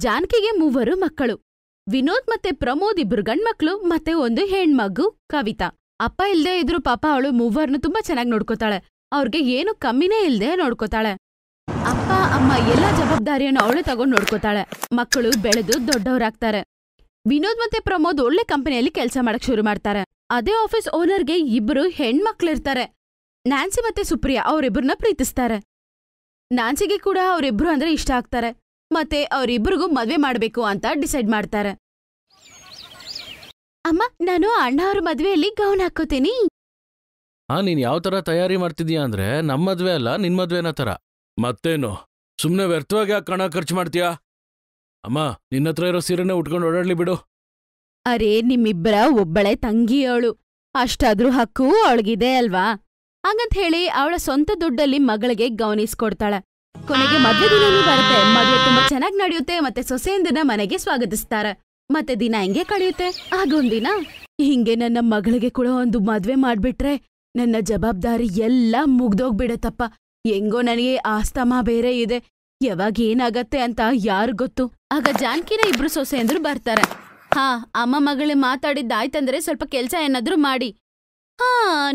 ಜಾನಕಿಗೆ 3 ಮಕ್ಕಳು. ವಿನೋದ್ ಮತ್ತೆ ಪ್ರಮೋದ್ 2 ಗಂಡ್ಮಕ್ಳು ಮತ್ತೆ 1 ಹೆಣ್ಮಗು ಕವಿತಾ. ಅಪ್ಪ ಇಲ್ದೇ ಇದ್ರು ಪಾಪ ಅವಳು 3 ತುಂಬಾ ಚೆನ್ನಾಗಿ ನೋಡ್ಕೋತಾಳೆ. ಅವ್ರಿಗೆ ಏನು ಕಮ್ಮಿನೇ ಇಲ್ದೆ ನೋಡ್ಕೋತಾಳೆ. ಅಪ್ಪ ಅಮ್ಮ ಎಲ್ಲಾ ಜವಾಬ್ದಾರಿಯನ್ನು ಅವಳು ತಗೊಂಡ್ ನೋಡ್ಕೋತಾಳೆ. ಮಕ್ಕಳು ಬೆಳೆದು ದೊಡ್ಡವರಾಗ್ತಾರೆ. ವಿನೋದ್ ಮತ್ತೆ ಪ್ರಮೋದ್ ಒಳ್ಳೆ ಕಂಪನಿಯಲ್ಲಿ ಕೆಲಸ ಮಾಡಕ್ ಶುರು ಮಾಡ್ತಾರೆ. ಅದೇ ಆಫೀಸ್ ಓನರ್ಗೆ 2 ಹೆಣ್ಮಕ್ಳಿರ್ತಾರೆ. ನ್ಯಾನ್ಸಿ ಮತ್ತೆ ಸುಪ್ರಿಯಾ ಅವ್ರಿಬ್ರನ್ನ ಪ್ರೀತಿಸ್ತಾರೆ. ನ್ಯಾನ್ಸಿಗೆ ಕೂಡ ಅವ್ರಿಬ್ರು ಅಂದ್ರೆ ಇಷ್ಟ ಆಗ್ತಾರೆ. ಮತ್ತೆ ಅವ್ರಿಬ್ರಿಗೂ ಮದ್ವೆ ಮಾಡ್ಬೇಕು ಅಂತ ಡಿಸೈಡ್ ಮಾಡ್ತಾರೆ. ಅಮ್ಮ, ನಾನು ಅಣ್ಣ ಅವ್ರ ಮದ್ವೆಯಲ್ಲಿ ಗೌನ್ ಹಾಕೋತೀನಿ. ನೀನ್ ಯಾವ ತರ ತಯಾರಿ ಮಾಡ್ತಿದ್ಯಾ ಅಂದ್ರೆ ನಮ್ಮ ಮದ್ವೆ ಅಲ್ಲ, ನಿನ್ ಮದ್ವೆನ ತರ. ಮತ್ತೇನು ಸುಮ್ನೆ ವ್ಯರ್ಥವಾಗಿ ಯಾಕೆ ಹಣ ಖರ್ಚು ಮಾಡ್ತೀಯಾ? ಅಮ್ಮ, ನಿನ್ನತ್ರ ಇರೋ ಸೀರೆನೆ ಉಟ್ಕೊಂಡು ಓಡಾಡ್ಲಿ ಬಿಡು. ಅರೇ, ನಿಮ್ಮಿಬ್ಬರ ಒಬ್ಬಳೆ ತಂಗಿ ಅವಳು, ಅಷ್ಟಾದ್ರೂ ಹಕ್ಕು ಅವಳಿಗಿದೆ ಅಲ್ವಾ? ಹಂಗಂತ ಹೇಳಿ ಅವಳ ಸ್ವಂತ ದುಡ್ಡಲ್ಲಿ ಮಗಳಿಗೆ ಗೌನ್ ಇಸ್ಕೊಡ್ತಾಳೆ. ಕೊನೆಗೆ ಮದ್ವೆ ದಿನನೂ ಬರುತ್ತೆ. ಮದ್ವೆ ತುಂಬಾ ಚೆನ್ನಾಗಿ ನಡೆಯುತ್ತೆ. ಮತ್ತೆ ಸೊಸೆಯಂದಿನ ಮನೆಗೆ ಸ್ವಾಗತಿಸ್ತಾರೆ. ಮತ್ತೆ ದಿನ ಹೆಂಗೆ ಕಳೆಯುತ್ತೆ. ಆಗೊಂದಿನ ಹಿಂಗೆ ನನ್ನ ಮಗಳಿಗೆ ಕೂಡ ಒಂದು ಮದ್ವೆ ಮಾಡ್ಬಿಟ್ರೆ ನನ್ನ ಜವಾಬ್ದಾರಿ ಎಲ್ಲ ಮುಗ್ದೋಗ್ಬಿಡತ್ತಪ್ಪ. ಹೆಂಗೋ ನನಗೆ ಆಸ್ತಮಾ ಬೇರೆ ಇದೆ, ಯಾವಾಗ ಏನಾಗತ್ತೆ ಅಂತ ಯಾರು ಗೊತ್ತು. ಆಗ ಜಾನ್ಕಿನ 2 ಸೊಸೆಯಂದ್ರು ಬರ್ತಾರೆ. ಅಮ್ಮ ಮಗಳು ಮಾತಾಡಿದ್ದಾಯ್ತಂದ್ರೆ ಸ್ವಲ್ಪ ಕೆಲ್ಸ ಏನಾದ್ರೂ ಮಾಡಿ.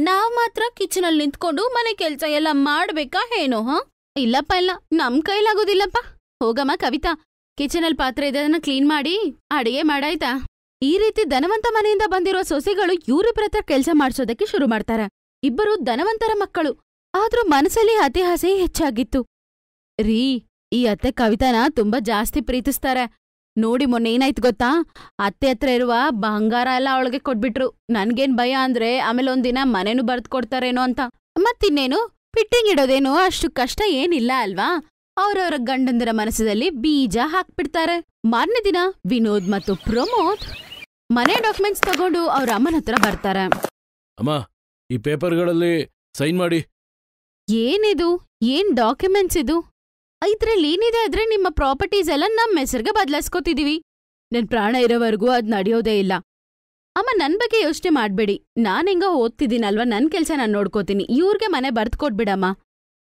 ನಾವ್ ಮಾತ್ರ ಕಿಚನಲ್ಲಿ ನಿಂತ್ಕೊಂಡು ಮನೆ ಕೆಲ್ಸ ಎಲ್ಲ ಮಾಡ್ಬೇಕಾ ಏನೋ? ಇಲ್ಲಪ್ಪ, ಇಲ್ಲ, ನಮ್ ಕೈಲಾಗೋದಿಲ್ಲಪ್ಪ. ಹೋಗಮ್ಮ ಕವಿತಾ, ಕಿಚನಲ್ಲಿ ಪಾತ್ರೆ ಇದೆ, ಅದನ್ನ ಕ್ಲೀನ್ ಮಾಡಿ ಅಡಿಗೆ ಮಾಡಾಯ್ತಾ? ಈ ರೀತಿ ಧನವಂತ ಮನೆಯಿಂದ ಬಂದಿರೋ ಸೊಸೆಗಳು ಇವ್ರಿಬ್ರ ಹತ್ರ ಕೆಲ್ಸ ಮಾಡ್ಸೋದಕ್ಕೆ ಶುರು ಮಾಡ್ತಾರೆ. 2 ಧನವಂತರ ಮಕ್ಕಳು, ಆದ್ರೂ ಮನಸ್ಸಲ್ಲಿ ಅತಿ ಆಸೆ ಹೆಚ್ಚಾಗಿತ್ತು. ರೀ, ಈ ಅತ್ತೆ ಕವಿತಾನ ತುಂಬಾ ಜಾಸ್ತಿ ಪ್ರೀತಿಸ್ತಾರೆ. ನೋಡಿ, ಮೊನ್ನೆ ಏನಾಯ್ತು ಗೊತ್ತಾ? ಅತ್ತೆ ಹತ್ರ ಇರುವ ಬಂಗಾರ ಎಲ್ಲ ಅವಳಿಗೆ ಕೊಟ್ಬಿಟ್ರು. ನನ್ಗೇನ್ ಭಯ ಅಂದ್ರೆ ಆಮೇಲೆ ಒಂದಿನ ಮನೆನೂ ಬರ್ದ್ಕೊಡ್ತಾರೇನೋ ಅಂತ. ಮತ್ತಿನ್ನೇನು, ಫಿಟ್ಟಿಂಗ್ ಇಡೋದೇನೋ ಅಷ್ಟು ಕಷ್ಟ ಏನಿಲ್ಲ ಅಲ್ವಾ? ಅವ್ರವ್ರ ಗಂಡಂದರ ಮನಸ್ಸಲ್ಲಿ ಬೀಜ ಹಾಕ್ಬಿಡ್ತಾರೆ. ಮಾರನೇ ದಿನ ವಿನೋದ್ ಮತ್ತು ಪ್ರಮೋದ್ ಮನೆ ಡಾಕ್ಯುಮೆಂಟ್ಸ್ ತಗೊಂಡು ಅವ್ರ ಅಮ್ಮನ ಹತ್ರ ಬರ್ತಾರೆ. ಅಮ್ಮ, ಈ ಪೇಪರ್ಗಳಲ್ಲಿ ಸೈನ್ ಮಾಡಿ. ಏನಿದು? ಏನ್ ಡಾಕ್ಯುಮೆಂಟ್ಸ್ ಇದು? ಇದ್ರಲ್ಲಿ ಏನಿದೆ ಆದ್ರೆ ನಿಮ್ಮ ಪ್ರಾಪರ್ಟೀಸ್ ಎಲ್ಲ ನಮ್ಮ ಹೆಸರಿಗೆ ಬದಲಾಯಿಸ್ಕೊತಿದೀವಿ. ನನ್ ಪ್ರಾಣ ಇರೋವರೆಗೂ ಅದ್ ನಡೆಯೋದೇ ಇಲ್ಲ. ಅಮ್ಮ, ನನ್ ಬಗ್ಗೆ ಯೋಚನೆ ಮಾಡ್ಬೇಡಿ. ನಾನ್ ಹೆಂಗ ಓದ್ತಿದ್ದೀನಲ್ವಾ, ನನ್ ಕೆಲ್ಸ ನಾನ್ ನೋಡ್ಕೋತೀನಿ. ಇವ್ರಿಗೆ ಮನೆ ಬರ್ದ್ಕೊಟ್ಬಿಡಮ್ಮ.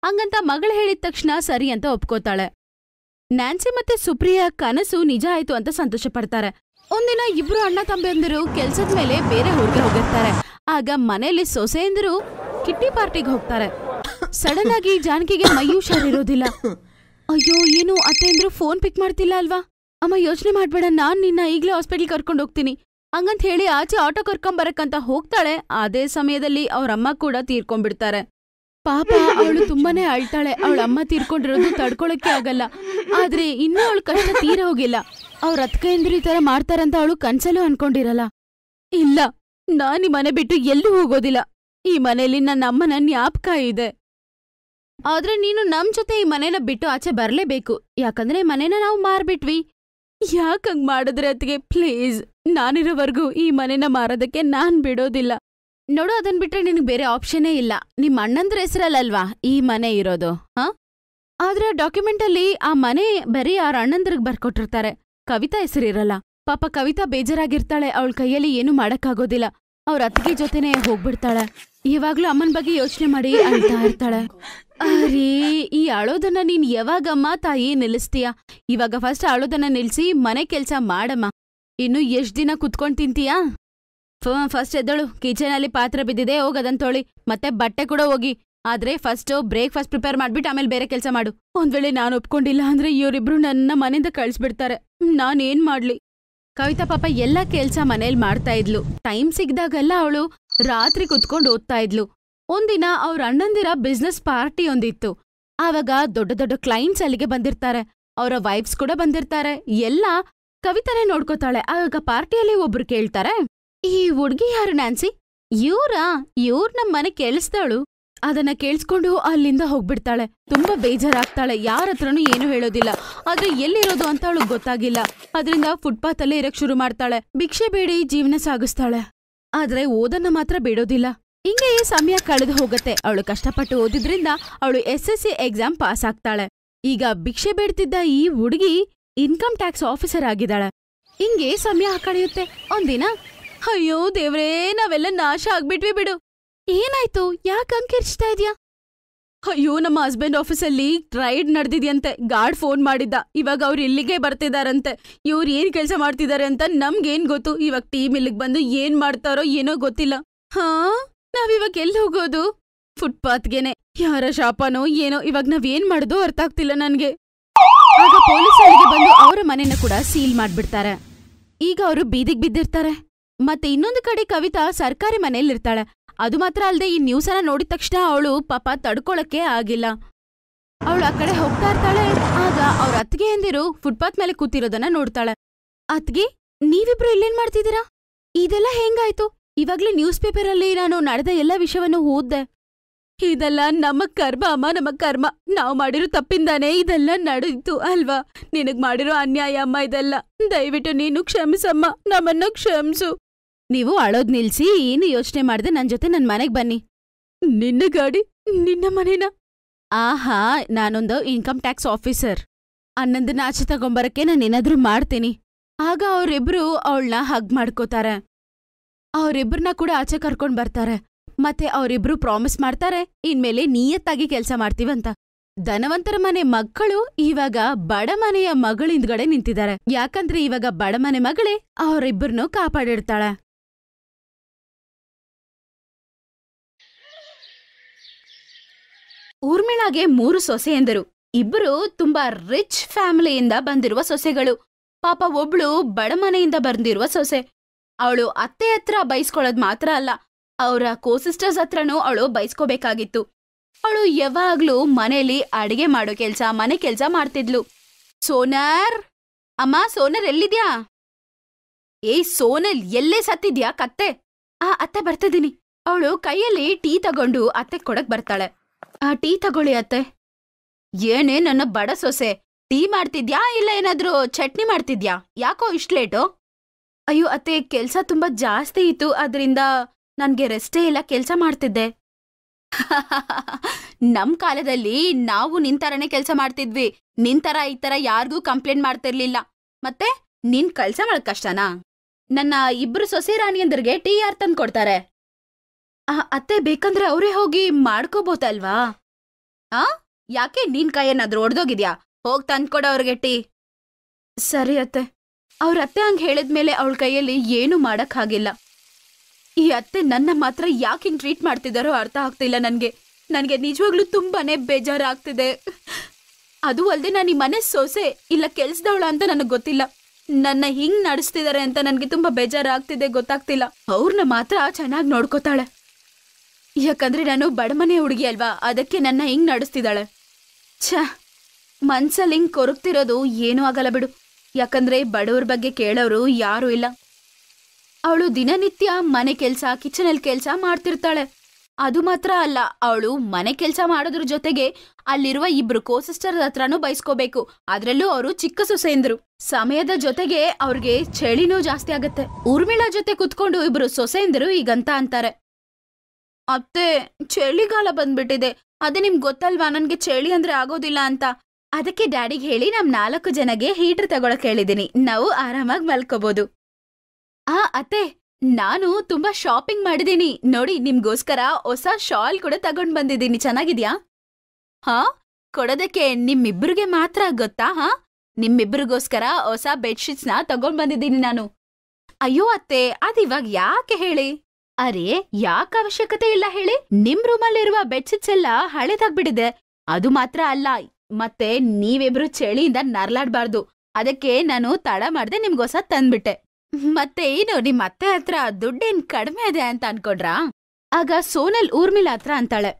ಹಂಗಂತ ಮಗಳು ಹೇಳಿದ ತಕ್ಷಣ ಸರಿ ಅಂತ ಒಪ್ಕೋತಾಳೆ. ನ್ಯಾನ್ಸಿ ಮತ್ತೆ ಸುಪ್ರಿಯಾ ಕನಸು ನಿಜ ಆಯ್ತು ಅಂತ ಸಂತೋಷ ಪಡ್ತಾರೆ. ಒಂದಿನ 2 ಅಣ್ಣ ತಮ್ಮಂದಿರು ಕೆಲ್ಸದ ಮೇಲೆ ಬೇರೆ ಊರಿಗೆ ಹೋಗಿರ್ತಾರೆ. ಆಗ ಮನೇಲಿ ಸೊಸೆಯಂದಿರು ಕಿಟ್ಟಿ ಪಾರ್ಟಿಗೆ ಹೋಗ್ತಾರೆ. ಸಡನ್ ಆಗಿ ಜಾನಕಿಗೆ ಮೈ ಹುಷಾರಿರೋದಿಲ್ಲ. ಅಯ್ಯೋ, ಏನು ಅತ್ತೆಂದ್ರು ಫೋನ್ ಪಿಕ್ ಮಾಡ್ತಿಲ್ಲ ಅಲ್ವಾ? ಅಮ್ಮ, ಯೋಚನೆ ಮಾಡ್ಬೇಡ, ನಾನ್ ನಿನ್ನ ಈಗ್ಲೇ ಹಾಸ್ಪಿಟಲ್ ಕರ್ಕೊಂಡು ಹೋಗ್ತೀನಿ ಹಂಗಂತ ಹೇಳಿ ಆಚೆ ಆಟೋ ಕರ್ಕೊಂಬರಕ್ಕಂತ ಹೋಗ್ತಾಳೆ. ಅದೇ ಸಮಯದಲ್ಲಿ ಅವ್ರಮ್ಮ ಕೂಡ ತೀರ್ಕೊಂಡ್ಬಿಡ್ತಾರೆ. ಪಾಪ, ಅವಳು ತುಂಬಾನೇ ಅಳ್ತಾಳೆ. ಅವಳಮ್ಮ ತೀರ್ಕೊಂಡಿರೋದು ತಡ್ಕೊಳಕ್ಕೆ ಆಗಲ್ಲ. ಆದ್ರೆ ಇನ್ನೂ ಅವಳು ಕಷ್ಟ ತೀರ ಹೋಗಿಲ್ಲ. ಅವ್ರ ಅತ್ಕೇಂದ್ರ ಈ ತರ ಮಾಡ್ತಾರಂತ ಅವಳು ಕನ್ಸಲ್ಲೂ ಅನ್ಕೊಂಡಿರಲ್ಲ. ಇಲ್ಲ, ನಾನ್ ಈ ಮನೆ ಬಿಟ್ಟು ಎಲ್ಲೂ ಹೋಗೋದಿಲ್ಲ. ಈ ಮನೇಲಿ ನನ್ನ ಅಮ್ಮನ ಜ್ಞಾಪಕ ಇದೆ. ಆದ್ರೆ ನೀನು ನಮ್ ಜೊತೆ ಈ ಮನೇನ ಬಿಟ್ಟು ಆಚೆ ಬರ್ಲೇಬೇಕು. ಯಾಕಂದ್ರೆ ಮನೇನ ನಾವು ಮಾರ್ಬಿಟ್ವಿ. ಯಾಕಂಗ್ ಮಾಡಿದ್ರೆ ಅತ್ತಿಗೆ, ಪ್ಲೀಸ್, ನಾನಿರೋವರೆಗೂ ಈ ಮನೇನ ಮಾರೋದಕ್ಕೆ ನಾನ್ ಬಿಡೋದಿಲ್ಲ. ನೋಡು, ಅದನ್ ಬಿಟ್ರೆ ನಿನಗೆ ಬೇರೆ ಆಪ್ಷನ್ನೇ ಇಲ್ಲ. ನಿಮ್ ಅಣ್ಣಂದ್ರ ಹೆಸರಲ್ಲಲ್ವಾ ಈ ಮನೆ ಇರೋದು? ಆದ್ರೆ ಡಾಕ್ಯುಮೆಂಟ್ ಅಲ್ಲಿ ಆ ಮನೆ ಬರೀ ಅವ್ರ ಅಣ್ಣಂದ್ರಿಗೆ ಬರ್ಕೊಟ್ಟಿರ್ತಾರೆ. ಕವಿತಾ ಹೆಸರಿರಲ್ಲ. ಪಾಪ ಕವಿತಾ ಬೇಜಾರಾಗಿರ್ತಾಳೆ. ಅವಳ ಕೈಯಲ್ಲಿ ಏನು ಮಾಡಕ್ಕಾಗೋದಿಲ್ಲ. ಅವ್ರ ಅತ್ತಿಗೆ ಜೊತೆನೆ ಹೋಗ್ಬಿಡ್ತಾಳೆ. ಇವಾಗ್ಲೂ ಅಮ್ಮನ ಬಗ್ಗೆ ಯೋಚನೆ ಮಾಡಿ ಅಳ್ತಾ ಇರ್ತಾಳೆ. ಅರೇ, ಈ ಅಳೋದನ್ನ ನೀನ್ ಯಾವಾಗಮ್ಮ ತಾಯಿ ನಿಲ್ಲಿಸ್ತೀಯ? ಇವಾಗ ಫಸ್ಟ್ ಅಳೋದನ್ನ ನಿಲ್ಸಿ ಮನೆ ಕೆಲ್ಸ ಮಾಡಮ್ಮ. ಇನ್ನು ಎಷ್ಟ್ ದಿನ ಕುತ್ಕೊಂಡ್ ತಿಂತೀಯಾ? ಫಸ್ಟ್ ಎದ್ದಳು. ಕಿಚನಲ್ಲಿ ಪಾತ್ರೆ ಬಿದ್ದಿದೆ, ಹೋಗದನ್ ತೊಳಿ. ಮತ್ತೆ ಬಟ್ಟೆ ಕೂಡ ಹೋಗಿ. ಆದ್ರೆ ಫಸ್ಟ್ ಬ್ರೇಕ್ಫಾಸ್ಟ್ ಪ್ರಿಪೇರ್ ಮಾಡ್ಬಿಟ್ಟು ಆಮೇಲೆ ಬೇರೆ ಕೆಲ್ಸ ಮಾಡು. ಒಂದ್ ವೇಳೆ ನಾನ್ ಒಪ್ಕೊಂಡಿಲ್ಲ ಅಂದ್ರೆ ಇವರಿಬ್ರು ನನ್ನ ಮನೆಯಿಂದ ಕಳ್ಸ್ಬಿಡ್ತಾರೆ. ನಾನೇನ್ ಮಾಡ್ಲಿ? ಕವಿತಾ ಪಾಪ ಎಲ್ಲ ಕೆಲ್ಸ ಮನೇಲಿ ಮಾಡ್ತಾ ಇದ್ಲು. ಟೈಮ್ ಸಿಗ್ದಾಗೆಲ್ಲ ಅವಳು ರಾತ್ರಿ ಕುತ್ಕೊಂಡು ಓದ್ತಾ ಇದ್ಲು. ಒಂದಿನ ಅವ್ರ ಅಣ್ಣಂದಿರ ಬಿಸ್ನೆಸ್ ಪಾರ್ಟಿ ಒಂದಿತ್ತು. ಆವಾಗ ದೊಡ್ಡ ದೊಡ್ಡ ಕ್ಲೈಂಟ್ಸ್ ಅಲ್ಲಿಗೆ ಬಂದಿರ್ತಾರೆ. ಅವರ ವೈಫ್ಸ್ ಕೂಡ ಬಂದಿರ್ತಾರೆ. ಎಲ್ಲ ಕವಿತಾನೇ ನೋಡ್ಕೋತಾಳೆ. ಆವಾಗ ಪಾರ್ಟಿಯಲ್ಲಿ ಒಬ್ರು ಕೇಳ್ತಾರೆ, ಈ ಹುಡ್ಗಿ ಯಾರು ನ್ಯಾನ್ಸಿ? ಇವ್ರ ನಮ್ ಮನೆ ಕೇಳಿಸ್ದವಳು. ಅದನ್ನ ಕೇಳಿಸ್ಕೊಂಡು ಅಲ್ಲಿಂದ ಹೋಗ್ಬಿಡ್ತಾಳೆ. ತುಂಬಾ ಬೇಜಾರಾಗ್ತಾಳೆ. ಯಾರತ್ರನೂ ಏನು ಹೇಳೋದಿಲ್ಲ. ಆದ್ರೆ ಎಲ್ಲಿರೋದು ಅಂತ ಅವಳಿಗೆ ಗೊತ್ತಾಗಿಲ್ಲ. ಅದರಿಂದ ಫುಟ್ಪಾತ್ ಅಲ್ಲೇ ಇರಕ್ ಶುರು ಮಾಡ್ತಾಳೆ. ಭಿಕ್ಷೆ ಬೇಡಿ ಜೀವನ ಸಾಗಿಸ್ತಾಳೆ. ಆದ್ರೆ ಓದನ್ನ ಮಾತ್ರ ಬಿಡೋದಿಲ್ಲ. ಹಿಂಗೆ ಸಮಯ ಕಳೆದು ಹೋಗತ್ತೆ. ಅವಳು ಕಷ್ಟಪಟ್ಟು ಓದಿದ್ರಿಂದ ಅವಳು SSC ಎಕ್ಸಾಮ್ ಪಾಸ್ ಆಗ್ತಾಳೆ. ಈಗ ಭಿಕ್ಷೆ ಬೇಡ್ತಿದ್ದ ಈ ಹುಡುಗಿ ಇನ್ಕಮ್ ಟ್ಯಾಕ್ಸ್ ಆಫೀಸರ್ ಆಗಿದ್ದಾಳೆ. ಹಿಂಗೆ ಸಮಯ ಕಳೆಯುತ್ತೆ. ಒಂದಿನ, ಅಯ್ಯೋ ದೇವ್ರೇ, ನಾವೆಲ್ಲ ನಾಶ ಆಗ್ಬಿಟ್ವಿ ಬಿಡು. ಏನಾಯ್ತು? ಯಾಕಂಗ್ ಕಿರ್ಚ್ತಾ ಇದ್ಯಾ? ಅಯ್ಯೋ, ನಮ್ಮ ಹಸ್ಬೆಂಡ್ ಆಫೀಸಲ್ಲಿ ರೈಡ್ ನಡೆದಿದ್ಯಂತೆ. ಗಾರ್ಡ್ ಫೋನ್ ಮಾಡಿದ್ದ. ಇವಾಗ ಅವ್ರು ಇಲ್ಲಿಗೆ ಬರ್ತಿದಾರಂತೆ. ಇವ್ರು ಏನ್ ಕೆಲಸ ಮಾಡ್ತಿದ್ದಾರೆ ಅಂತ ನಮ್ಗೇನ್ ಗೊತ್ತು. ಇವಾಗ ಟೀಮ್ ಇಲ್ಲಿಗೆ ಬಂದು ಏನ್ ಮಾಡ್ತಾರೋ ಏನೋ ಗೊತ್ತಿಲ್ಲ. ಹಾ, ನಾವಿವಾಗ ಎಲ್ಲಿ ಹೋಗೋದು? ಫುಟ್ಪಾತ್ಗೆನೆ. ಯಾರ ಶಾಪನೋ ಏನೋ. ಇವಾಗ ನಾವೇನ್ ಮಾಡೋದು ಅರ್ಥ ಆಗ್ತಿಲ್ಲ ನನ್ಗೆ. ಆಗ ಪೊಲೀಸ್ ಅಲ್ಲಿಗೆ ಬಂದು ಅವರ ಮನೆನ ಕೂಡ ಸೀಲ್ ಮಾಡ್ಬಿಡ್ತಾರೆ. ಈಗ ಅವರು ಬೀದಿಗೆ ಬಿದ್ದಿರ್ತಾರೆ. ಮತ್ತೆ ಇನ್ನೊಂದು ಕಡೆ ಕವಿತಾ ಸರ್ಕಾರಿ ಮನೆಯಲ್ಲಿರ್ತಾಳೆ. ಅದು ಮಾತ್ರ ಅಲ್ಲದೆ ಈ ನ್ಯೂಸ್ ಅನ್ನ ನೋಡಿದ ತಕ್ಷಣ ಅವಳು ಪಾಪ ತಡ್ಕೊಳಕ್ಕೆ ಆಗಿಲ್ಲ. ಅವಳು ಆ ಕಡೆ ಹೋಗ್ತಾ ಇರ್ತಾಳೆ. ಆಗ ಅವ್ರ ಅತ್ತಿಗೆಯಂದಿರು ಫುಟ್ಪಾತ್ ಮೇಲೆ ಕೂತಿರೋದನ್ನ ನೋಡ್ತಾಳೆ. ಅತ್ಗೆ, ನೀವಿಬ್ರು ಇಲ್ಲೇನ್ ಮಾಡ್ತಿದ್ದೀರಾ? ಇದೆಲ್ಲ ಹೆಂಗಾಯ್ತು? ಇವಾಗ್ಲೇ ನ್ಯೂಸ್ ಪೇಪರಲ್ಲಿ ನಾನು ನಡೆದ ಎಲ್ಲ ವಿಷಯವನ್ನು ಓದ್ದೆ. ಇದೆಲ್ಲ ನಮ್ಮ ಕರ್ಮ ಅಮ್ಮ, ನಮ್ಮ ಕರ್ಮ. ನಾವು ಮಾಡಿರೋ ತಪ್ಪಿಂದಾನೇ ಇದೆಲ್ಲ ನಡೆಯಿತು ಅಲ್ವಾ? ನಿನಗ್ ಮಾಡಿರೋ ಅನ್ಯಾಯ ಅಮ್ಮ ಇದೆಲ್ಲ. ದಯವಿಟ್ಟು ನೀನು ಕ್ಷಮಿಸಮ್ಮ, ನಮ್ಮನ್ನ ಕ್ಷಮಿಸು. ನೀವು ಅಳೋದ್ ನಿಲ್ಸಿ, ಏನು ಯೋಚನೆ ಮಾಡ್ದೆ ನನ್ ಜೊತೆ ನನ್ ಮನೆಗ್ ಬನ್ನಿ. ನಿನ್ನ ಗಾಡಿ, ನಿನ್ನ ಮನೇನ? ಆಹಾ, ನಾನೊಂದು ಇನ್ಕಮ್ ಟ್ಯಾಕ್ಸ್ ಆಫೀಸರ್. ಅನ್ನೊಂದನ್ನ ಆಚೆ ತಗೊಂಬರಕ್ಕೆ ನಾನೇನಾದ್ರೂ ಮಾಡ್ತೀನಿ. ಆಗ ಅವರಿಬ್ರು ಅವಳನ್ನ ಹಗ್ ಮಾಡ್ಕೋತಾರೆ. ಅವರಿಬ್ರನ್ನ ಕೂಡ ಆಚೆ ಕರ್ಕೊಂಡ್ ಬರ್ತಾರೆ. ಮತ್ತೆ ಅವರಿಬ್ರು ಪ್ರಾಮಿಸ್ ಮಾಡ್ತಾರೆ, ಇನ್ಮೇಲೆ ನಿಯತ್ತಾಗಿ ಕೆಲ್ಸ ಮಾಡ್ತೀವಂತ. ಧನವಂತರ ಮನೆ ಮಕ್ಕಳು ಇವಾಗ ಬಡ ಮನೆಯ ಮಗಳಿಂದ್ಗಡೆ ನಿಂತಿದ್ದಾರೆ. ಯಾಕಂದ್ರೆ ಇವಾಗ ಬಡ ಮನೆ ಮಗಳೇ ಅವರಿಬ್ಬರನ್ನು ಕಾಪಾಡಿರ್ತಾಳೆ. ಊರ್ಮಿಳಾಗೆ 3 ಸೊಸೆಯಂದರು. ಇಬ್ಬರು ತುಂಬಾ ರಿಚ್ ಫ್ಯಾಮಿಲಿಯಿಂದ ಬಂದಿರುವ ಸೊಸೆಗಳು. ಪಾಪ ಒಬ್ಳು ಬಡ ಮನೆಯಿಂದ ಬಂದಿರುವ ಸೊಸೆ. ಅವಳು ಅತ್ತೆ ಹತ್ರ ಬೈಸ್ಕೊಳ್ಳೋದ್ ಮಾತ್ರ ಅಲ್ಲ, ಅವರ ಕೋಸಿಸ್ಟರ್ಸ್ ಹತ್ರನೂ ಅವಳು ಬೈಸ್ಕೋಬೇಕಾಗಿತ್ತು. ಅವಳು ಯಾವಾಗ್ಲೂ ಮನೇಲಿ ಅಡಿಗೆ ಮಾಡೋ ಕೆಲ್ಸ, ಮನೆ ಕೆಲ್ಸ ಮಾಡ್ತಿದ್ಲು. ಸೋನರ್, ಅಮ್ಮ ಸೋನರ್ ಎಲ್ಲಿದ್ಯಾ? ಏಯ್ ಸೋನಲ್, ಎಲ್ಲೇ ಸತ್ತಿದ್ಯಾ ಕತ್ತೆ? ಅತ್ತೆ ಬರ್ತಿದ್ದೀನಿ. ಅವಳು ಕೈಯಲ್ಲಿ ಟೀ ತಗೊಂಡು ಅತ್ತೆ ಕೊಡಕ್ ಬರ್ತಾಳೆ. ಟೀ ತಗೊಳ್ಳಿ ಅತ್ತೆ. ಏನೇ ನನ್ನ ಬಡ ಸೊಸೆ, ಟೀ ಮಾಡ್ತಿದ್ಯಾ ಇಲ್ಲ ಏನಾದ್ರೂ ಚಟ್ನಿ ಮಾಡ್ತಿದ್ಯಾ? ಯಾಕೋ ಇಷ್ಟ್ ಲೇಟು? ಅಯ್ಯೋ ಅತ್ತೆ, ಕೆಲ್ಸ ತುಂಬಾ ಜಾಸ್ತಿ ಇತ್ತು, ಅದ್ರಿಂದ ನನ್ಗೆ ರೆಸ್ಟೇ ಇಲ್ಲ, ಕೆಲ್ಸ ಮಾಡ್ತಿದ್ದೆ. ನಮ್ ಕಾಲದಲ್ಲಿ ನಾವು ನಿಂತರನೇ ಕೆಲ್ಸ ಮಾಡ್ತಿದ್ವಿ. ನಿಂತರ ಈ ತರ ಯಾರಿಗೂ ಕಂಪ್ಲೇಂಟ್ ಮಾಡ್ತಿರ್ಲಿಲ್ಲ. ಮತ್ತೆ ನಿನ್ ಕೆಲ್ಸ ಮಾಡಕ್ ಕಷ್ಟನಾ? ನನ್ನ 2 ಸೊಸೆ ರಾಣಿಯಂದ್ರಿಗೆ ಟೀ ಯಾರು ತಂದು ಕೊಡ್ತಾರೆ? ಅತ್ತೆ, ಬೇಕಂದ್ರೆ ಅವರೇ ಹೋಗಿ ಮಾಡ್ಕೋಬೋದಲ್ವಾ? ಯಾಕೆ ನಿನ್ ಕೈಯೇನಾದ್ರೂ ಒಡ್ದೋಗಿದ್ಯಾ? ಹೋಗ್ ತಂದ್ಕೊಡ ಅವ್ರಿಗೆ ಟೀ. ಸರಿ ಅತ್ತೆ. ಅವ್ರ ಅತ್ತೆ ಹಂಗ್ ಹೇಳಿದ್ಮೇಲೆ ಅವಳ ಕೈಯಲ್ಲಿ ಏನೂ ಮಾಡಕ್ ಆಗಿಲ್ಲ. ಈ ಅತ್ತೆ ನನ್ನ ಮಾತ್ರ ಯಾಕೆ ಹಿಂಗ್ ಟ್ರೀಟ್ ಮಾಡ್ತಿದ್ದಾರೋ ಅರ್ಥ ಆಗ್ತಿಲ್ಲ ನನ್ಗೆ. ನಿಜವಾಗ್ಲೂ ತುಂಬಾನೇ ಬೇಜಾರಾಗ್ತಿದೆ. ಅದು ಅಲ್ದೆ ನಾನು ಈ ಮನೆ ಸೊಸೆ ಇಲ್ಲ ಕೆಲ್ಸದವಳ ಅಂತ ನನಗ್ ಗೊತ್ತಿಲ್ಲ. ನನ್ನ ಹಿಂಗ್ ನಡೆಸ್ತಿದ್ದಾರೆ ಅಂತ ನನ್ಗೆ ತುಂಬಾ ಬೇಜಾರಾಗ್ತಿದೆ, ಗೊತ್ತಾಗ್ತಿಲ್ಲ. ಅವ್ರನ್ನ ಮಾತ್ರ ಚೆನ್ನಾಗಿ ನೋಡ್ಕೋತಾಳೆ. ಯಾಕಂದ್ರೆ ನಾನು ಬಡಮನೆ ಹುಡುಗಿ ಅಲ್ವಾ, ಅದಕ್ಕೆ ನನ್ನ ಹಿಂಗ್ ನಡೆಸ್ತಿದ್ದಾಳೆ. ಛ, ಮನ್ಸಲ್ಲಿ ಹಿಂಗ್ ಕೊರಗ್ತಿರೋದು ಏನೂ ಆಗಲ್ಲ ಬಿಡು. ಯಾಕಂದ್ರೆ ಬಡವ್ರ ಬಗ್ಗೆ ಕೇಳೋರು ಯಾರೂ ಇಲ್ಲ. ಅವಳು ದಿನನಿತ್ಯ ಮನೆ ಕೆಲ್ಸ, ಕಿಚನಲ್ಲಿ ಕೆಲ್ಸ ಮಾಡ್ತಿರ್ತಾಳೆ. ಅದು ಮಾತ್ರ ಅಲ್ಲ, ಅವಳು ಮನೆ ಕೆಲ್ಸ ಮಾಡೋದ್ರ ಜೊತೆಗೆ ಅಲ್ಲಿರುವ 2 ಕೋಸಿಸ್ಟರ್ ಹತ್ರನೂ ಬೈಸ್ಕೋಬೇಕು. ಅದ್ರಲ್ಲೂ ಅವರು ಚಿಕ್ಕ ಸೊಸೆಯಂದ್ರು. ಸಮಯದ ಜೊತೆಗೆ ಅವ್ರಿಗೆ ಚಳಿನೂ ಜಾಸ್ತಿ ಆಗತ್ತೆ. ಊರ್ಮಿಳಾ ಜೊತೆ ಕುತ್ಕೊಂಡು 2 ಸೊಸೆಯಂದ್ರು ಈಗಂತ ಅಂತಾರೆ, ಅತ್ತೆ ಚಳಿಗಾಲ ಬಂದ್ಬಿಟ್ಟಿದೆ, ಅದೇ ನಿಮ್ಗೆ ಗೊತ್ತಲ್ವಾ ನನ್ಗೆ ಚಳಿ ಅಂದ್ರೆ ಆಗೋದಿಲ್ಲ ಅಂತ. ಅದಕ್ಕೆ ಡ್ಯಾಡಿಗೆ ಹೇಳಿ ನಮ್ 4 ಜನಗೆ ಹೀಟರ್ ತಗೊಳಕ್ ಹೇಳಿದೀನಿ, ನಾವು ಆರಾಮಾಗಿ ಮಲ್ಕೋಬಹುದು. ಅತ್ತೆ, ನಾನು ತುಂಬಾ ಶಾಪಿಂಗ್ ಮಾಡಿದೀನಿ ನೋಡಿ. ನಿಮ್ಗೋಸ್ಕರ ಹೊಸ ಶಾಲ್ ಕೂಡ ತಗೊಂಡ್ ಬಂದಿದ್ದೀನಿ, ಚೆನ್ನಾಗಿದ್ಯಾ? ಕೊಡೋದಕ್ಕೆ ನಿಮ್ಮಿಬ್ರಿಗೆ ಮಾತ್ರ ಗೊತ್ತಾ? ನಿಮ್ಮಿಬ್ರಿಗೋಸ್ಕರ ಹೊಸ ಬೆಡ್ಶೀಟ್ಸ್ನ ತಗೊಂಡ್ ಬಂದಿದ್ದೀನಿ ನಾನು. ಅಯ್ಯೋ ಅತ್ತೆ, ಅದಿವಾಗ ಯಾಕೆ ಹೇಳಿ? ಅರೇ, ಯಾಕೆ ಅವಶ್ಯಕತೆ ಇಲ್ಲ ಹೇಳಿ. ನಿಮ್ ರೂಮಲ್ಲಿರುವ ಬೆಡ್ಶೀಟ್ಸ್ ಎಲ್ಲ ಹಳೇದಾಗ್ಬಿಟ್ಟಿದೆ. ಅದು ಮಾತ್ರ ಅಲ್ಲ, ಮತ್ತೆ ನೀವಿಬ್ರು ಚಳಿಯಿಂದ ನರ್ಲಾಡ್ಬಾರ್ದು. ಅದಕ್ಕೆ ನಾನು ತಡ ಮಾಡ್ದೆ ನಿಮ್ಗೋಸ ತಂದ್ಬಿಟ್ಟೆ. ಮತ್ತೆ ಏನು, ನಿಮ್ ಅತ್ತೆ ಹತ್ರ ದುಡ್ಡೇನ್ ಕಡಿಮೆ ಇದೆ ಅಂತ ಅನ್ಕೊಂಡ್ರಾ? ಆಗ ಸೋನಲ್ ಊರ್ಮಿಳಾ ಹತ್ರ ಅಂತಾಳೆ,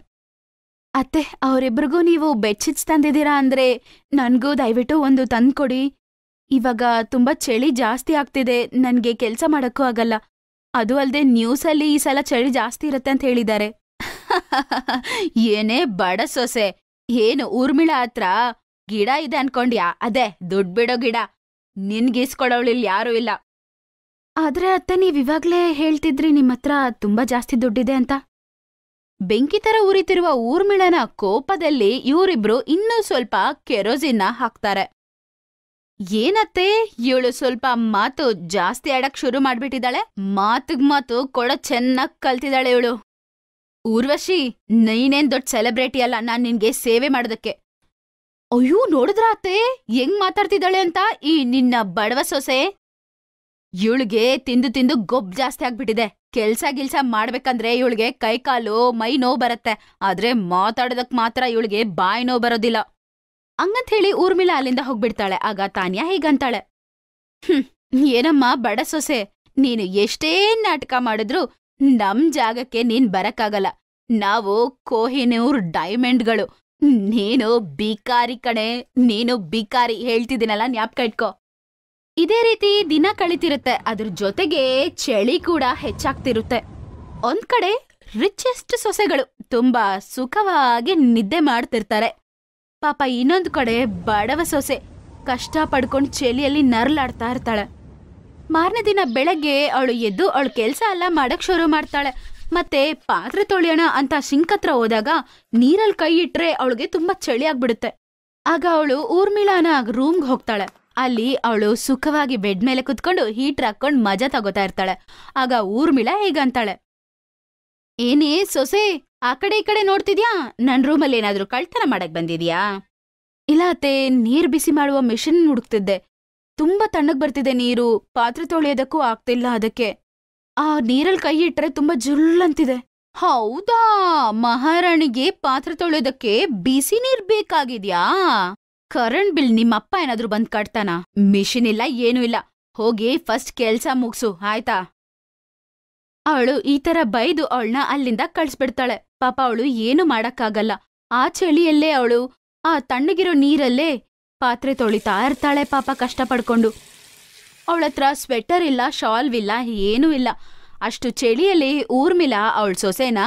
ಅತ್ತೆ ಅವರಿಬ್ರಿಗೂ ನೀವು ಬೆಡ್ಶೀಟ್ಸ್ ತಂದಿದ್ದೀರಾ ಅಂದ್ರೆ ನನ್ಗೂ ದಯವಿಟ್ಟು ಒಂದು ತಂದ್ಕೊಡಿ. ಇವಾಗ ತುಂಬಾ ಚಳಿ ಜಾಸ್ತಿ ಆಗ್ತಿದೆ, ನನ್ಗೆ ಕೆಲ್ಸ ಮಾಡಕ್ಕೂ ಆಗಲ್ಲ. ಅದು ಅಲ್ದೆ ನ್ಯೂಸಲ್ಲಿ ಈ ಸಲ ಚಳಿ ಜಾಸ್ತಿ ಇರತ್ತೆ ಅಂತ ಹೇಳಿದ್ದಾರೆ. ಏನೇ ಬಡ ಸೊಸೆ, ಏನು ಊರ್ಮಿಳಾ ಹತ್ರ ಗಿಡ ಇದೆ ಅನ್ಕೊಂಡ್ಯಾ? ಅದೇ ದುಡ್ಡು ಬಿಡೋ ಗಿಡ. ನಿನ್ಗೀಸ್ಕೊಡೋಳಿಲ್ ಯಾರೂ ಇಲ್ಲ. ಆದ್ರೆ ಅತ್ತೆ, ನೀವಿವಾಗ್ಲೇ ಹೇಳ್ತಿದ್ರಿ ನಿಮ್ಮತ್ರ ತುಂಬಾ ಜಾಸ್ತಿ ದುಡ್ಡಿದೆ ಅಂತ. ಬೆಂಕಿ ತರ ಉರಿತಿರುವ ಊರ್ಮಿಳನ ಕೋಪದಲ್ಲಿ ಇವರಿಬ್ರು ಇನ್ನೂ ಸ್ವಲ್ಪ ಕೆರೋಸಿನ್ನ ಹಾಕ್ತಾರೆ. ಏನತ್ತೆ, ಇವಳು ಸ್ವಲ್ಪ ಮಾತು ಜಾಸ್ತಿ ಆಡಕ್ ಶುರು ಮಾಡ್ಬಿಟ್ಟಿದ್ದಾಳೆ. ಮಾತಿಗ್ ಮಾತು ಕೊಡ ಚೆನ್ನಾಗ್ ಕಲ್ತಿದ್ದಾಳೆ ಇವಳು. ಊರ್ವಶಿ, ನೀನೇನ್ ದೊಡ್ಡ ಸೆಲೆಬ್ರಿಟಿ ಅಲ್ಲ ನಾನ್ ನಿನ್ಗೆ ಸೇವೆ ಮಾಡೋದಕ್ಕೆ. ಅಯ್ಯೋ, ನೋಡಿದ್ರ ಅತ್ತೆ ಹೆಂಗ್ ಮಾತಾಡ್ತಿದ್ದಾಳೆ ಅಂತ ಈ ನಿನ್ನ ಬಡವ ಸೊಸೆ. ಇವಳಿಗೆ ತಿಂದು ತಿಂದು ಗೊಬ್ಬು ಜಾಸ್ತಿ ಆಗ್ಬಿಟ್ಟಿದೆ. ಕೆಲ್ಸ ಮಾಡ್ಬೇಕಂದ್ರೆ ಇವಳಿಗೆ ಕೈಕಾಲು ಮೈ ನೋವು ಬರತ್ತೆ, ಆದ್ರೆ ಮಾತಾಡೋದಕ್ ಮಾತ್ರ ಇವಳಿಗೆ ಬಾಯಿ ನೋವು ಬರೋದಿಲ್ಲ. ಹಂಗಂತ ಹೇಳಿ ಊರ್ಮಿಳಾ ಅಲ್ಲಿಂದ ಹೋಗ್ಬಿಡ್ತಾಳೆ. ಆಗ ತಾನ್ಯಾ ಹೀಗಂತಾಳೆ, ಏನಮ್ಮ ಬಡ ಸೊಸೆ, ನೀನು ಎಷ್ಟೇ ನಾಟಕ ಮಾಡಿದ್ರು ನಮ್ ಜಾಗಕ್ಕೆ ನೀನ್ ಬರಕ್ಕಾಗಲ್ಲ. ನಾವು ಕೋಹಿನೂರ್ ಡೈಮಂಡ್ಗಳು, ನೀನು ಬಿಕಾರಿ ಕಣೆ, ನೀನು ಬಿಕಾರಿ. ಹೇಳ್ತಿದ್ದೀನಲ್ಲ, ಜ್ಞಾಪಕ ಇಟ್ಕೋ. ಇದೇ ರೀತಿ ದಿನ ಕಳೀತಿರುತ್ತೆ. ಅದ್ರ ಜೊತೆಗೆ ಚಳಿ ಕೂಡ ಹೆಚ್ಚಾಗ್ತಿರುತ್ತೆ. ಒಂದ್ ಕಡೆ ರಿಚೆಸ್ಟ್ ಸೊಸೆಗಳು ತುಂಬಾ ಸುಖವಾಗಿ ನಿದ್ದೆ ಮಾಡ್ತಿರ್ತಾರೆ. ಪಾಪ ಇನ್ನೊಂದು ಕಡೆ ಬಡವ ಸೊಸೆ ಕಷ್ಟ ಪಡ್ಕೊಂಡು ಚಳಿಯಲ್ಲಿ ನರ್ಲಾಡ್ತಾ ಇರ್ತಾಳೆ. ಮಾರನೇ ದಿನ ಬೆಳಗ್ಗೆ ಅವಳು ಎದ್ದು ಅವಳು ಕೆಲ್ಸ ಎಲ್ಲ ಮಾಡಕ್ ಶುರು ಮಾಡ್ತಾಳೆ. ಮತ್ತೆ ಪಾತ್ರೆ ತೊಳೆಯೋಣ ಅಂತ ಸಿಂಕ್ ಹತ್ರ ಹೋದಾಗ ನೀರಲ್ಲಿ ಕೈ ಇಟ್ರೆ ಅವಳಿಗೆ ತುಂಬಾ ಚಳಿ ಆಗ್ಬಿಡುತ್ತೆ. ಆಗ ಅವಳು ಊರ್ಮಿಳಾನ ರೂಮ್ಗೆ ಹೋಗ್ತಾಳೆ. ಅಲ್ಲಿ ಅವಳು ಸುಖವಾಗಿ ಬೆಡ್ ಮೇಲೆ ಕುತ್ಕೊಂಡು ಹೀಟರ್ ಹಾಕೊಂಡ್ ಮಜಾ ತಗೋತಾ ಇರ್ತಾಳೆ. ಆಗ ಊರ್ಮಿಳಾ ಹೇಗಂತಾಳೆ, ಏನೇ ಸೊಸೆ, ಆ ಕಡೆ ಈ ಕಡೆ ನೋಡ್ತಿದ್ಯಾ? ನನ್ ರೂಮಲ್ಲಿ ಏನಾದ್ರೂ ಕಳ್ತನ ಮಾಡಕ್ ಬಂದಿದ್ಯಾ? ಇಲ್ಲ ಅತ್ತೆ, ನೀರ್ ಬಿಸಿ ಮಾಡುವ ಮೆಷಿನ್ ಹುಡುಕ್ತಿದ್ದೆ. ತುಂಬಾ ತಣ್ಣಗ್ ಬರ್ತಿದೆ ನೀರು, ಪಾತ್ರೆ ತೊಳೆಯೋದಕ್ಕೂ ಆಗ್ತಿಲ್ಲ. ಅದಕ್ಕೆ ಆ ನೀರಲ್ಲಿ ಕೈ ಇಟ್ರೆ ತುಂಬಾ ಜುಲ್ಲಂತಿದೆ. ಹೌದಾ, ಮಹಾರಾಣಿಗೆ ಪಾತ್ರೆ ತೊಳೆಯೋದಕ್ಕೆ ಬಿಸಿ ನೀರ್ ಬೇಕಾಗಿದ್ಯಾ? ಕರೆಂಟ್ ಬಿಲ್ ನಿಮ್ಮಪ್ಪ ಏನಾದ್ರೂ ಬಂದ್ ಕಟ್ತಾನ? ಮಿಷಿನ್ ಇಲ್ಲ, ಏನೂ ಇಲ್ಲ. ಹೋಗಿ ಫಸ್ಟ್ ಕೆಲ್ಸ ಮುಗ್ಸು, ಆಯ್ತಾ? ಅವಳು ಈ ತರ ಬೈದು ಅವಳನ್ನ ಅಲ್ಲಿಂದ ಕಳ್ಸ್ಬಿಡ್ತಾಳೆ. ಪಾಪ ಅವಳು ಏನು ಮಾಡಕ್ಕಾಗಲ್ಲ. ಆ ಚಳಿಯಲ್ಲೇ ಅವಳು ಆ ತಣ್ಣಗಿರೋ ನೀರಲ್ಲೇ ಪಾತ್ರೆ ತೊಳಿತಾ ಇರ್ತಾಳೆ. ಪಾಪ ಕಷ್ಟ ಪಡ್ಕೊಂಡು. ಅವಳತ್ರ ಸ್ವೆಟರ್ ಇಲ್ಲ, ಶಾಲ್ವಿಲ್ಲ, ಏನೂ ಇಲ್ಲ. ಅಷ್ಟು ಚಳಿಯಲ್ಲಿ ಊರ್ಮಿಳಾ ಅವಳ ಸೊಸೆನ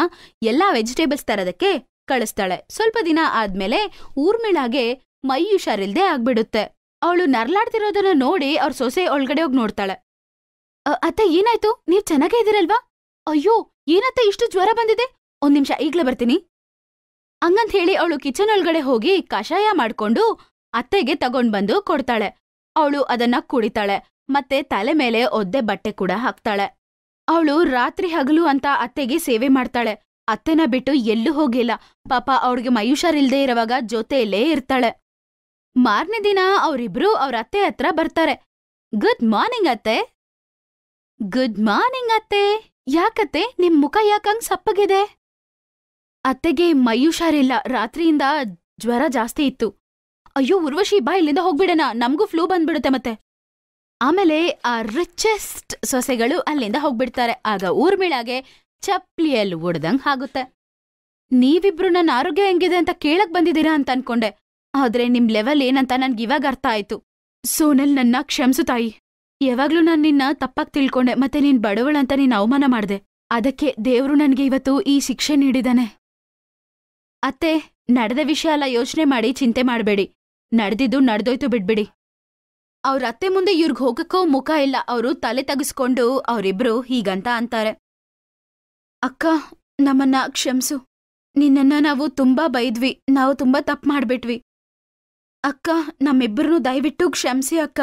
ಎಲ್ಲಾ ವೆಜಿಟೇಬಲ್ಸ್ ತರೋದಕ್ಕೆ ಕಳಿಸ್ತಾಳೆ. ಸ್ವಲ್ಪ ದಿನ ಆದ್ಮೇಲೆ ಊರ್ಮಿಳಾಗೆ ಮೈ ಹುಷಾರಿಲ್ದೆ ಆಗ್ಬಿಡುತ್ತೆ. ಅವಳು ನರ್ಲಾಡ್ತಿರೋದನ್ನ ನೋಡಿ ಅವ್ರ ಸೊಸೆ ಒಳಗಡೆ ಹೋಗಿ ನೋಡ್ತಾಳೆ. ಅತ್ತೆ, ಏನಾಯ್ತು? ನೀವ್ ಚೆನ್ನಾಗೇ ಇದೀರಲ್ವಾ? ಅಯ್ಯೋ, ಏನತ್ತೆ ಇಷ್ಟು ಜ್ವರ ಬಂದಿದೆ? ಒಂದ್ ನಿಮಿಷ, ಈಗ್ಲೇ ಬರ್ತೀನಿ. ಹಂಗಂತ ಹೇಳಿ ಅವಳು ಕಿಚನ್ ಒಳಗಡೆ ಹೋಗಿ ಕಷಾಯ ಮಾಡ್ಕೊಂಡು ಅತ್ತೆಗೆ ತಗೊಂಡ್ ಬಂದು ಕೊಡ್ತಾಳೆ. ಅವಳು ಅದನ್ನ ಕುಡಿತಾಳೆ. ಮತ್ತೆ ತಲೆ ಮೇಲೆ ಒದ್ದೆ ಬಟ್ಟೆ ಕೂಡ ಹಾಕ್ತಾಳೆ. ಅವಳು ರಾತ್ರಿ ಹಗಲು ಅಂತ ಅತ್ತೆಗೆ ಸೇವೆ ಮಾಡ್ತಾಳೆ. ಅತ್ತೆನ ಬಿಟ್ಟು ಎಲ್ಲೂ ಹೋಗಿಲ್ಲ. ಪಾಪ ಅವ್ರಿಗೆ ಮೈ ಹುಷಾರಿಲ್ದೇ ಇರುವಾಗ ಜೊತೆಯಲ್ಲೇ ಇರ್ತಾಳೆ. ಮಾರನೇ ದಿನ ಅವರಿಬ್ರು ಅವ್ರ ಅತ್ತೆ ಹತ್ರ ಬರ್ತಾರೆ. ಗುಡ್ ಮಾರ್ನಿಂಗ್ ಅತ್ತೆ. ಗುಡ್ ಮಾರ್ನಿಂಗ್ ಅತ್ತೆ. ಯಾಕತ್ತೆ, ನಿಮ್ ಮುಖ ಯಾಕಂಗ್ ಸಪ್ಪಗಿದೆ? ಅತ್ತೆಗೆ ಮೈ ಹುಷಾರಿಲ್ಲ, ರಾತ್ರಿಯಿಂದ ಜ್ವರ ಜಾಸ್ತಿ ಇತ್ತು. ಅಯ್ಯೋ ಊರ್ವಶಿ, ಬಾ ಇಲ್ಲಿಂದ ಹೋಗ್ಬಿಡೋಣ, ನಮ್ಗೂ ಫ್ಲೂ ಬಂದ್ಬಿಡುತ್ತೆ ಮತ್ತೆ. ಆಮೇಲೆ ಆ ರಿಚೆಸ್ಟ್ ಸೊಸೆಗಳು ಅಲ್ಲಿಂದ ಹೋಗ್ಬಿಡ್ತಾರೆ. ಆಗ ಊರ್ಮಿಳಾಗೆ ಚಪ್ಲಿಯಲ್ಲಿ ಒಡ್ದಂಗ್ ಆಗುತ್ತೆ. ನೀವಿಬ್ರು ನನ್ನ ಆರೋಗ್ಯ ಹೆಂಗಿದೆ ಅಂತ ಕೇಳಕ್ ಬಂದಿದ್ದೀರಾ ಅಂತ ಅನ್ಕೊಂಡೆ, ಆದ್ರೆ ನಿಮ್ ಲೆವೆಲ್ ಏನಂತ ನನ್ಗಿವಾಗ ಅರ್ಥ ಆಯ್ತು. ಸೋನಲ್, ನನ್ನ ಕ್ಷಮ್ಸು ತಾಯಿ. ಯಾವಾಗ್ಲೂ ನಾನ್ ನಿನ್ನ ತಪ್ಪಾಗ್ ತಿಳ್ಕೊಂಡೆ, ಮತ್ತೆ ನೀನ್ ಬಡವಳಂತ ನೀನ್ ಅವಮಾನ ಮಾಡ್ದೆ. ಅದಕ್ಕೆ ದೇವ್ರು ನನ್ಗೆ ಇವತ್ತು ಈ ಶಿಕ್ಷೆ ನೀಡಿದಾನೆ. ಅತ್ತೆ, ನಡೆದ ವಿಷಯ ಎಲ್ಲ ಯೋಚನೆ ಮಾಡಿ ಚಿಂತೆ ಮಾಡ್ಬೇಡಿ. ನಡೆದಿದ್ದು ನಡೆದೋಯ್ತು, ಬಿಡ್ಬಿಡಿ. ಅವ್ರ ಅತ್ತೆ ಮುಂದೆ ಇವ್ರಿಗೆ ಹೋಗಕ್ಕೋ ಮುಖ ಇಲ್ಲ. ಅವರು ತಲೆ ತಗಸ್ಕೊಂಡು ಅವರಿಬ್ರು ಹೀಗಂತ ಅಂತಾರೆ, ಅಕ್ಕ, ನಮ್ಮನ್ನ ಕ್ಷಮ್ಸು. ನಿನ್ನನ್ನ ನಾವು ತುಂಬಾ ಬೈದ್ವಿ, ನಾವು ತುಂಬಾ ತಪ್ಪು ಮಾಡ್ಬಿಟ್ವಿ. ಅಕ್ಕ, ನಮ್ಮಿಬ್ಬರನ್ನೂ ದಯವಿಟ್ಟು ಕ್ಷಮ್ಸಿ ಅಕ್ಕ.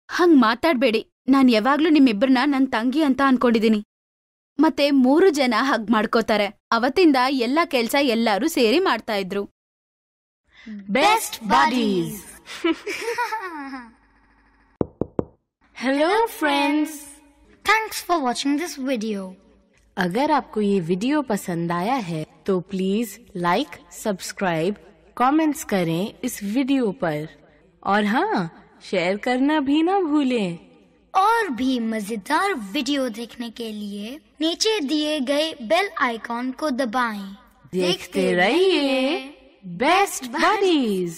ಹಂಗ್ ಮಾತಾಡ್ಬೇಡಿ. ನಾನ್ ಯಾವಾಗ್ಲೂ ನಿಮ್ಮಿಬ್ಬರನ್ನ ನನ್ ತಂಗಿ ಅಂತ ಅನ್ಕೊಂಡಿದೀನಿ. ಮತ್ತೆ 3 ಜನ ಹಗ್ ಮಾಡ್ಕೋತಾರೆ. ಅವತ್ತಿಂದ ಎಲ್ಲಾ ಕೆಲ್ಸ ಎಲ್ಲಾರು ಸೇರಿ ಮಾಡ್ತಾ ಇದ್ರು. Best buddies. Hello friends. Thanks for watching this video. अगर आपको ये वीडियो पसंद आया है तो प्लीज लाइक, सब्सक्राइब, कमेंट्स करें इस वीडियो पर और हाँ, शेयर करना भी ना भूलें। और भी मजेदार वीडियो देखने के लिए नीचे दिए गए बेल आइकॉन को दबाएं। देखते रहिए बेस्ट बडीज।